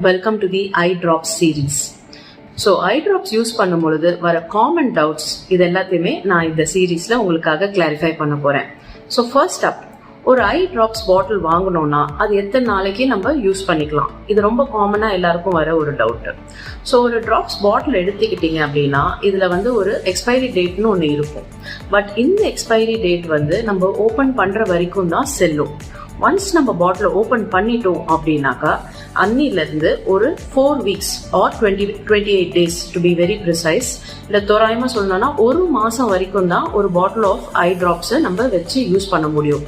Welcome to the eye drops series. So eye drops use பண்ணும் பொழுது வர common doubts இது எல்லாத்தையுமே நான் இந்த சீரீஸ்ல உங்களுக்காக கிளாரிஃபை பண்ண போறேன். ஸோ ஃபர்ஸ்ட் அப், ஒரு ஐ ட்ராப்ஸ் பாட்டில் வாங்கணும்னா அது எத்தனை நாளைக்கு நம்ம யூஸ் பண்ணிக்கலாம்? இது ரொம்ப காமனா எல்லாருக்கும் வர ஒரு டவுட். ஸோ ஒரு ட்ராப்ஸ் பாட்டில் எடுத்துக்கிட்டீங்க அப்படின்னா இதுல ஒரு எக்ஸ்பைரி டேட்னு ஒன்று இருக்கும். பட் இந்த எக்ஸ்பைரி டேட் நம்ம ஓபன் பண்ற வரைக்கும் தான் செல்லும். ஒன்ஸ் நம்ம பாட்டில் ஓபன் பண்ணிட்டோம் அப்படின்னாக்கா அன்னிலிருந்து ஒரு 4 weeks or 28 days to be very precise, இல்லை தோராயமா சொல்லணும்னா ஒரு மாசம் வரைக்கும் தான் ஒரு பாட்டில் ஆஃப் ஐ ட்ராப்ஸை நம்ம வச்சு யூஸ் பண்ண முடியும்.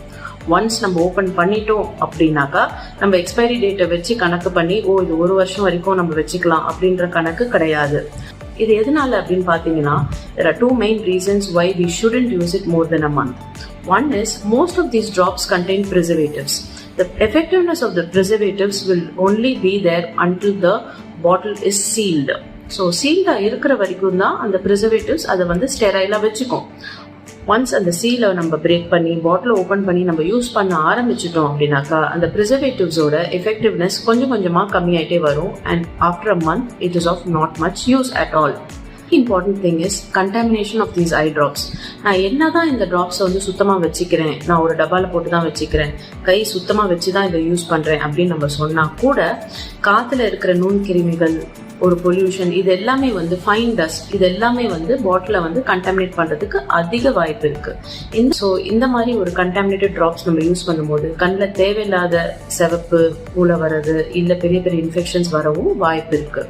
ஒன்ஸ் நம்ம ஓபன் பண்ணிட்டோம் அப்படின்னாக்கா நம்ம எக்ஸ்பைரி டேட்டை வச்சு கணக்கு பண்ணி இது ஒரு வருஷம் வரைக்கும் நம்ம வச்சுக்கலாம் அப்படின்ற கணக்கு கிடையாது. இது எதனால அப்படின்னு பாத்தீங்கன்னா, there are two main reasons why we shouldn't use it more than a month. One is, most of these drops contain preservatives. The effectiveness of the preservatives will only be there until the bottle is sealed. So sealed இருக்கிற வரைக்கும் தான் அந்த preservatives அதை ஸ்டெரைலா வச்சுக்கும். Once அந்த சீலை நம்ம break பண்ணி பாட்டில் ஓபன் பண்ணி நம்ம யூஸ் பண்ண ஆரம்பிச்சிட்டோம் அப்படின்னாக்கா அந்த ப்ரிசர்வேட்டிவ்ஸோட எஃபெக்டிவ்னஸ் கொஞ்சம் கொஞ்சமா கம்மியாயிட்டே வரும். And after a month it is of not much use at all. Important thing is contamination of these eye drops. நான் என்னதான் இந்த ட்ராப்ஸை சுத்தமா வச்சுக்கிறேன், நான் ஒரு டப்பால போட்டு தான் வச்சுக்கிறேன், கை சுத்தமா வச்சுதான் இதை யூஸ் பண்றேன் அப்படின்னு நம்ம சொன்னா கூட காத்துல இருக்கிற நுண்கிருமிகள், ஒரு பொல்யூஷன், இது எல்லாமே ஃபைன் டஸ்ட், இது எல்லாமே பாட்டில கண்டாமினேட் பண்றதுக்கு அதிக வாய்ப்பு இருக்கு. இந்த மாதிரி ஒரு கண்டாமினேட்டட் ட்ராப்ஸ் நம்ம யூஸ் பண்ணும்போது கண்ணில் தேவையில்லாத சிவப்பு ஊழ வர்றது, இல்ல பெரிய பெரிய இன்ஃபெக்ஷன்ஸ் வரவும் வாய்ப்பு இருக்கு.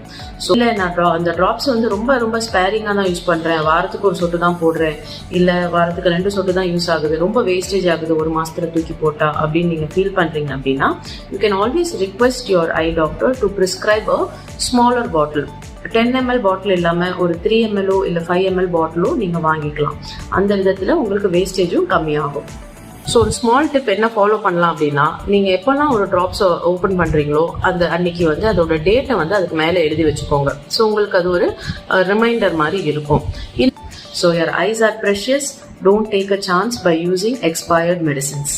ஸோ இல்லை நான் அந்த ட்ராப்ஸ் ரொம்ப ரொம்ப ஸ்பேரிங்கா தான் யூஸ் பண்றேன், வாரத்துக்கு ஒரு சொட்டு தான் போடுறேன், இல்ல வாரத்துக்கு 2 சொட்டு தான் யூஸ் ஆகுது, ரொம்ப வேஸ்டேஜ் ஆகுது ஒரு மாசத்துல தூக்கி போட்டா அப்படின்னு நீங்க ஃபீல் பண்றீங்க அப்படின்னா, you can always request your I doctor to prescribe a smaller bottle. 10 ml பாட்டில் இல்லாம ஒரு 3 ml இல்ல 5 ml பாட்டிலோ நீங்க வாங்கிக்கலாம். அந்த விதத்துல உங்களுக்கு வேஸ்டேஜும் கம்மியாகும். ஸோ ஒரு ஸ்மால் டிப் என்ன ஃபாலோ பண்ணலாம் அப்படின்னா, நீங்க எப்பெல்லாம் ஒரு ட்ராப்ஸ் ஓபன் பண்றீங்களோ அந்த அன்னைக்கு அதோட டேட்டை அதுக்கு மேல எழுதி வச்சுக்கோங்க. ஸோ உங்களுக்கு அது ஒரு ரிமைண்டர் மாதிரி இருக்கும். So your eyes are precious. Don't take a chance by using expired medicines.